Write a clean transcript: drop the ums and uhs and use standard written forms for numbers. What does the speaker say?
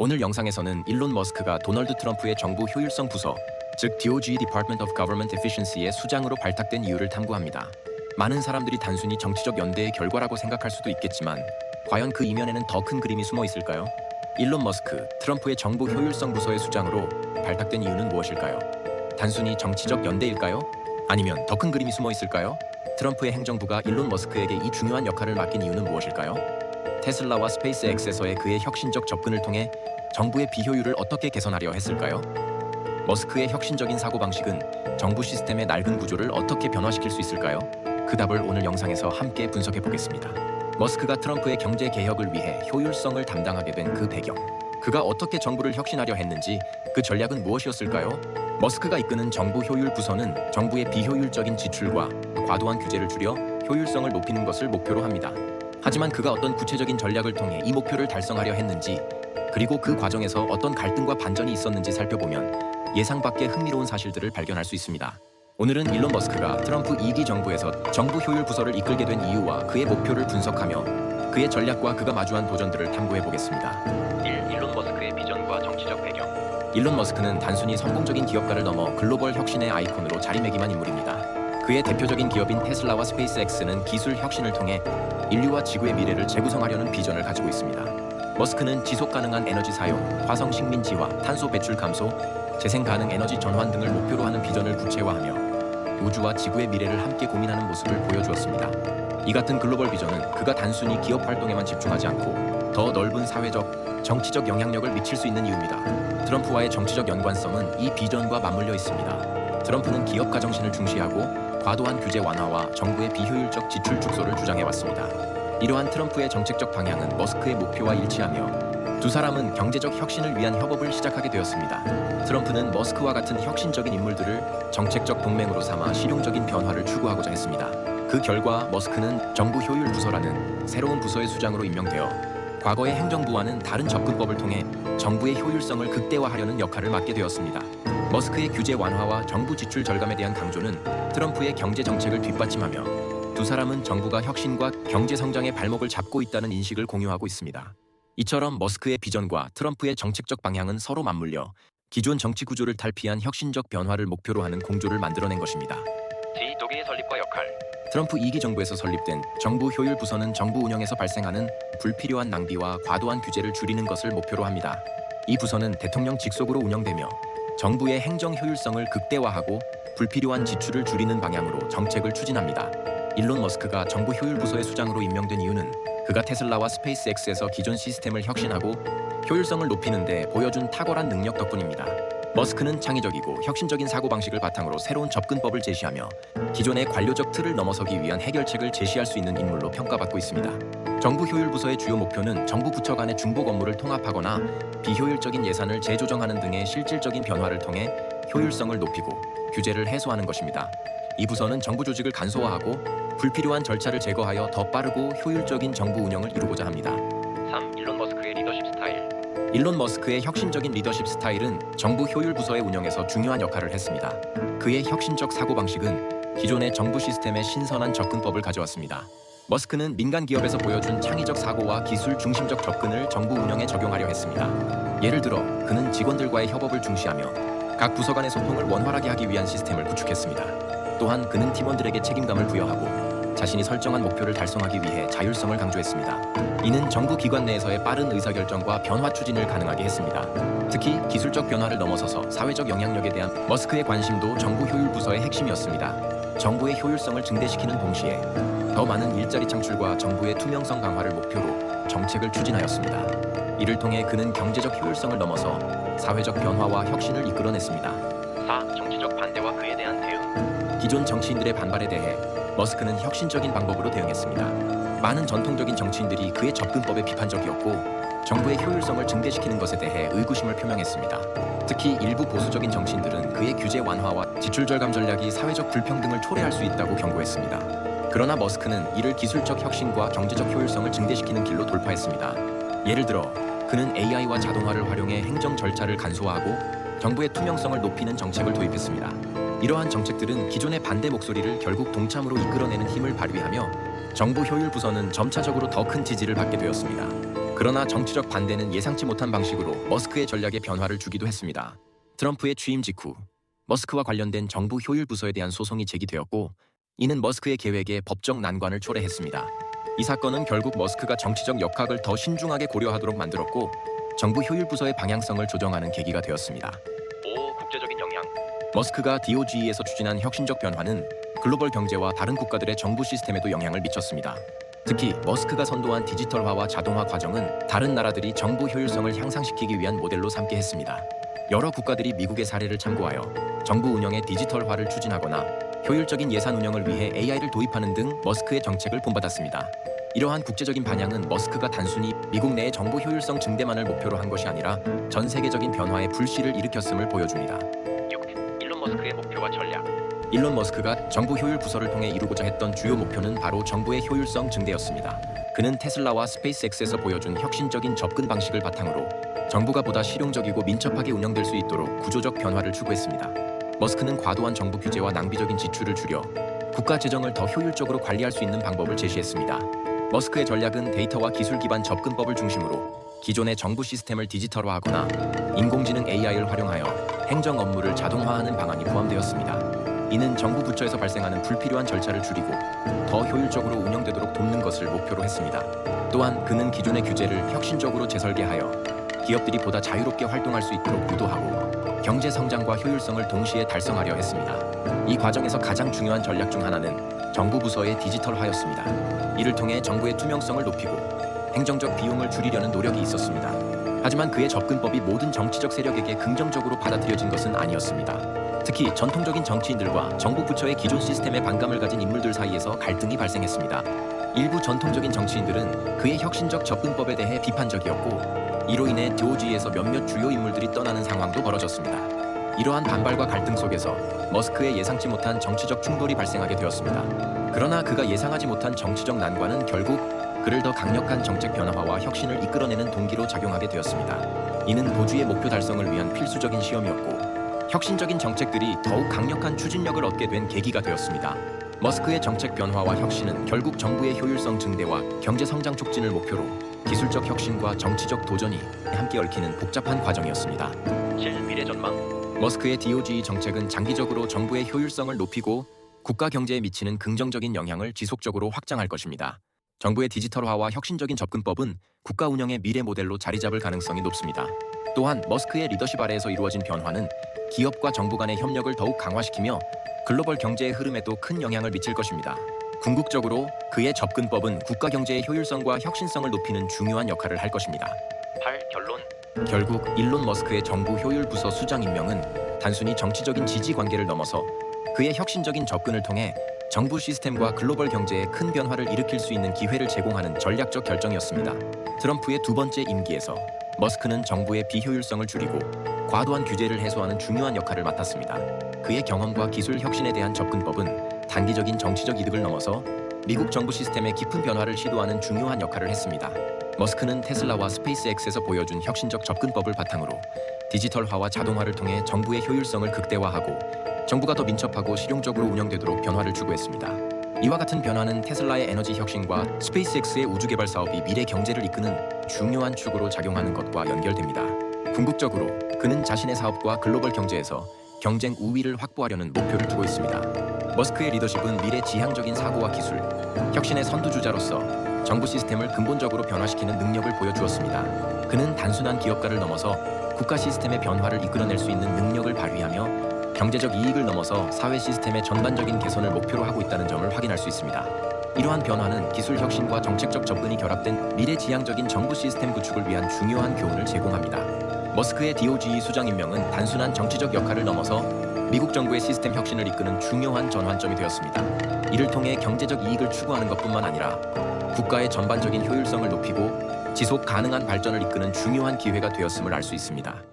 오늘 영상에서는 일론 머스크가 도널드 트럼프의 정부 효율성 부서, 즉 DOG Department of Government Efficiency의 수장으로 발탁된 이유를 탐구합니다. 많은 사람들이 단순히 정치적 연대의 결과라고 생각할 수도 있겠지만 과연 그 이면에는 더 큰 그림이 숨어 있을까요? 일론 머스크, 트럼프의 정부 효율성 부서의 수장으로 발탁된 이유는 무엇일까요? 단순히 정치적 연대일까요? 아니면 더 큰 그림이 숨어 있을까요? 트럼프의 행정부가 일론 머스크에게 이 중요한 역할을 맡긴 이유는 무엇일까요? 테슬라와 스페이스X에서의 그의 혁신적 접근을 통해 정부의 비효율을 어떻게 개선하려 했을까요? 머스크의 혁신적인 사고방식은 정부 시스템의 낡은 구조를 어떻게 변화시킬 수 있을까요? 그 답을 오늘 영상에서 함께 분석해 보겠습니다. 머스크가 트럼프의 경제 개혁을 위해 효율성을 담당하게 된 그 배경, 그가 어떻게 정부를 혁신하려 했는지, 그 전략은 무엇이었을까요? 머스크가 이끄는 정부 효율 부서는 정부의 비효율적인 지출과 과도한 규제를 줄여 효율성을 높이는 것을 목표로 합니다. 하지만 그가 어떤 구체적인 전략을 통해 이 목표를 달성하려 했는지, 그리고 그 과정에서 어떤 갈등과 반전이 있었는지 살펴보면 예상 밖의 흥미로운 사실들을 발견할 수 있습니다. 오늘은 일론 머스크가 트럼프 2기 정부에서 정부 효율 부서를 이끌게 된 이유와 그의 목표를 분석하며 그의 전략과 그가 마주한 도전들을 탐구해 보겠습니다. 1. 일론 머스크의 비전과 정치적 배경. 일론 머스크는 단순히 성공적인 기업가를 넘어 글로벌 혁신의 아이콘으로 자리매김한 인물입니다. 그의 대표적인 기업인 테슬라와 스페이스X는 기술 혁신을 통해 인류와 지구의 미래를 재구성하려는 비전을 가지고 있습니다. 머스크는 지속 가능한 에너지 사용, 화성 식민 지화, 탄소 배출 감소, 재생 가능 에너지 전환 등을 목표로 하는 비전을 구체화하며 우주와 지구의 미래를 함께 고민하는 모습을 보여주었습니다. 이 같은 글로벌 비전은 그가 단순히 기업 활동에만 집중하지 않고 더 넓은 사회적, 정치적 영향력을 미칠 수 있는 이유입니다. 트럼프와의 정치적 연관성은 이 비전과 맞물려 있습니다. 트럼프는 기업가 정신을 중시하고 과도한 규제 완화와 정부의 비효율적 지출 축소를 주장해왔습니다. 이러한 트럼프의 정책적 방향은 머스크의 목표와 일치하며 두 사람은 경제적 혁신을 위한 협업을 시작하게 되었습니다. 트럼프는 머스크와 같은 혁신적인 인물들을 정책적 동맹으로 삼아 실용적인 변화를 추구하고자 했습니다. 그 결과 머스크는 정부 효율 부서라는 새로운 부서의 수장으로 임명되어 과거의 행정부와는 다른 접근법을 통해 정부의 효율성을 극대화하려는 역할을 맡게 되었습니다. 머스크의 규제 완화와 정부 지출 절감에 대한 강조는 트럼프의 경제 정책을 뒷받침하며 두 사람은 정부가 혁신과 경제 성장의 발목을 잡고 있다는 인식을 공유하고 있습니다. 이처럼 머스크의 비전과 트럼프의 정책적 방향은 서로 맞물려 기존 정치 구조를 탈피한 혁신적 변화를 목표로 하는 공조를 만들어낸 것입니다. 제2독일의 설립과 역할. 트럼프 2기 정부에서 설립된 정부 효율 부서는 정부 운영에서 발생하는 불필요한 낭비와 과도한 규제를 줄이는 것을 목표로 합니다. 이 부서는 대통령 직속으로 운영되며 정부의 행정 효율성을 극대화하고 불필요한 지출을 줄이는 방향으로 정책을 추진합니다. 일론 머스크가 정부 효율 부서의 수장으로 임명된 이유는 그가 테슬라와 스페이스X에서 기존 시스템을 혁신하고 효율성을 높이는 데 보여준 탁월한 능력 덕분입니다. 머스크는 창의적이고 혁신적인 사고방식을 바탕으로 새로운 접근법을 제시하며 기존의 관료적 틀을 넘어서기 위한 해결책을 제시할 수 있는 인물로 평가받고 있습니다. 정부 효율 부서의 주요 목표는 정부 부처 간의 중복 업무를 통합하거나 비효율적인 예산을 재조정하는 등의 실질적인 변화를 통해 효율성을 높이고 규제를 해소하는 것입니다. 이 부서는 정부 조직을 간소화하고 불필요한 절차를 제거하여 더 빠르고 효율적인 정부 운영을 이루고자 합니다. 3. 일론 머스크의 리더십 스타일. 일론 머스크의 혁신적인 리더십 스타일은 정부 효율 부서의 운영에서 중요한 역할을 했습니다. 그의 혁신적 사고방식은 기존의 정부 시스템의 신선한 접근법을 가져왔습니다. 머스크는 민간 기업에서 보여준 창의적 사고와 기술 중심적 접근을 정부 운영에 적용하려 했습니다. 예를 들어 그는 직원들과의 협업을 중시하며 각 부서 간의 소통을 원활하게 하기 위한 시스템을 구축했습니다. 또한 그는 팀원들에게 책임감을 부여하고 자신이 설정한 목표를 달성하기 위해 자율성을 강조했습니다. 이는 정부 기관 내에서의 빠른 의사결정과 변화 추진을 가능하게 했습니다. 특히 기술적 변화를 넘어서서 사회적 영향력에 대한 머스크의 관심도 정부 효율 부서의 핵심이었습니다. 정부의 효율성을 증대시키는 동시에 더 많은 일자리 창출과 정부의 투명성 강화를 목표로 정책을 추진하였습니다. 이를 통해 그는 경제적 효율성을 넘어서 사회적 변화와 혁신을 이끌어냈습니다. 4. 정치적 반대와 그에 대한 대응. 기존 정치인들의 반발에 대해 머스크는 혁신적인 방법으로 대응했습니다. 많은 전통적인 정치인들이 그의 접근법에 비판적이었고 정부의 효율성을 증대시키는 것에 대해 의구심을 표명했습니다. 특히 일부 보수적인 정치인들은 그의 규제 완화와 지출 절감 전략이 사회적 불평등을 초래할 수 있다고 경고했습니다. 그러나 머스크는 이를 기술적 혁신과 경제적 효율성을 증대시키는 길로 돌파했습니다. 예를 들어 그는 AI와 자동화를 활용해 행정 절차를 간소화하고 정부의 투명성을 높이는 정책을 도입했습니다. 이러한 정책들은 기존의 반대 목소리를 결국 동참으로 이끌어내는 힘을 발휘하며 정부 효율 부서는 점차적으로 더 큰 지지를 받게 되었습니다. 그러나 정치적 반대는 예상치 못한 방식으로 머스크의 전략에 변화를 주기도 했습니다. 트럼프의 취임 직후 머스크와 관련된 정부 효율 부서에 대한 소송이 제기되었고, 이는 머스크의 계획에 법적 난관을 초래했습니다. 이 사건은 결국 머스크가 정치적 역학을 더 신중하게 고려하도록 만들었고, 정부 효율 부서의 방향성을 조정하는 계기가 되었습니다. 5. 국제적인 영향. 머스크가 DOGE에서 추진한 혁신적 변화는 글로벌 경제와 다른 국가들의 정부 시스템에도 영향을 미쳤습니다. 특히 머스크가 선도한 디지털화와 자동화 과정은 다른 나라들이 정부 효율성을 향상시키기 위한 모델로 삼게 했습니다. 여러 국가들이 미국의 사례를 참고하여 정부 운영의 디지털화를 추진하거나 효율적인 예산 운영을 위해 AI를 도입하는 등 머스크의 정책을 본받았습니다. 이러한 국제적인 반향은 머스크가 단순히 미국 내의 정부 효율성 증대만을 목표로 한 것이 아니라 전 세계적인 변화의 불씨를 일으켰음을 보여줍니다. 6. 일론 머스크의 목표와 전략. 일론 머스크가 정부 효율 부서를 통해 이루고자 했던 주요 목표는 바로 정부의 효율성 증대였습니다. 그는 테슬라와 스페이스X에서 보여준 혁신적인 접근 방식을 바탕으로 정부가 보다 실용적이고 민첩하게 운영될 수 있도록 구조적 변화를 추구했습니다. 머스크는 과도한 정부 규제와 낭비적인 지출을 줄여 국가 재정을 더 효율적으로 관리할 수 있는 방법을 제시했습니다. 머스크의 전략은 데이터와 기술 기반 접근법을 중심으로 기존의 정부 시스템을 디지털화하거나 인공지능 AI를 활용하여 행정 업무를 자동화하는 방안이 포함되었습니다. 이는 정부 부처에서 발생하는 불필요한 절차를 줄이고 더 효율적으로 운영되도록 돕는 것을 목표로 했습니다. 또한 그는 기존의 규제를 혁신적으로 재설계하여 기업들이 보다 자유롭게 활동할 수 있도록 유도하고 경제 성장과 효율성을 동시에 달성하려 했습니다. 이 과정에서 가장 중요한 전략 중 하나는 정부 부서의 디지털화였습니다. 이를 통해 정부의 투명성을 높이고 행정적 비용을 줄이려는 노력이 있었습니다. 하지만 그의 접근법이 모든 정치적 세력에게 긍정적으로 받아들여진 것은 아니었습니다. 특히 전통적인 정치인들과 정부 부처의 기존 시스템에 반감을 가진 인물들 사이에서 갈등이 발생했습니다. 일부 전통적인 정치인들은 그의 혁신적 접근법에 대해 비판적이었고, 이로 인해 DOG에서 몇몇 주요 인물들이 떠나는 상황도 벌어졌습니다. 이러한 반발과 갈등 속에서 머스크의 예상치 못한 정치적 충돌이 발생하게 되었습니다. 그러나 그가 예상하지 못한 정치적 난관은 결국 그를 더 강력한 정책 변화와 혁신을 이끌어내는 동기로 작용하게 되었습니다. 이는 도주의 목표 달성을 위한 필수적인 시험이었고, 혁신적인 정책들이 더욱 강력한 추진력을 얻게 된 계기가 되었습니다. 머스크의 정책 변화와 혁신은 결국 정부의 효율성 증대와 경제 성장 촉진을 목표로 기술적 혁신과 정치적 도전이 함께 얽히는 복잡한 과정이었습니다. 실미래 전망. 머스크의 DOGE 정책은 장기적으로 정부의 효율성을 높이고 국가 경제에 미치는 긍정적인 영향을 지속적으로 확장할 것입니다. 정부의 디지털화와 혁신적인 접근법은 국가 운영의 미래 모델로 자리 잡을 가능성이 높습니다. 또한 머스크의 리더십 아래에서 이루어진 변화는 기업과 정부 간의 협력을 더욱 강화시키며 글로벌 경제의 흐름에도 큰 영향을 미칠 것입니다. 궁극적으로 그의 접근법은 국가 경제의 효율성과 혁신성을 높이는 중요한 역할을 할 것입니다. 8. 결론. 결국 일론 머스크의 정부 효율 부서 수장 임명은 단순히 정치적인 지지 관계를 넘어서 그의 혁신적인 접근을 통해 정부 시스템과 글로벌 경제에 큰 변화를 일으킬 수 있는 기회를 제공하는 전략적 결정이었습니다. 트럼프의 두 번째 임기에서 머스크는 정부의 비효율성을 줄이고 과도한 규제를 해소하는 중요한 역할을 맡았습니다. 그의 경험과 기술 혁신에 대한 접근법은 단기적인 정치적 이득을 넘어서 미국 정부 시스템의 깊은 변화를 시도하는 중요한 역할을 했습니다. 머스크는 테슬라와 스페이스X에서 보여준 혁신적 접근법을 바탕으로 디지털화와 자동화를 통해 정부의 효율성을 극대화하고 정부가 더 민첩하고 실용적으로 운영되도록 변화를 추구했습니다. 이와 같은 변화는 테슬라의 에너지 혁신과 스페이스X의 우주 개발 사업이 미래 경제를 이끄는 중요한 축으로 작용하는 것과 연결됩니다. 궁극적으로 그는 자신의 사업과 글로벌 경제에서 경쟁 우위를 확보하려는 목표를 두고 있습니다. 머스크의 리더십은 미래 지향적인 사고와 기술, 혁신의 선두주자로서 정부 시스템을 근본적으로 변화시키는 능력을 보여주었습니다. 그는 단순한 기업가를 넘어서 국가 시스템의 변화를 이끌어낼 수 있는 능력을 발휘하며 경제적 이익을 넘어서 사회 시스템의 전반적인 개선을 목표로 하고 있다는 점을 확인할 수 있습니다. 이러한 변화는 기술 혁신과 정책적 접근이 결합된 미래지향적인 정부 시스템 구축을 위한 중요한 교훈을 제공합니다. 머스크의 DOGE 수장 임명은 단순한 정치적 역할을 넘어서 미국 정부의 시스템 혁신을 이끄는 중요한 전환점이 되었습니다. 이를 통해 경제적 이익을 추구하는 것뿐만 아니라 국가의 전반적인 효율성을 높이고 지속 가능한 발전을 이끄는 중요한 기회가 되었음을 알 수 있습니다.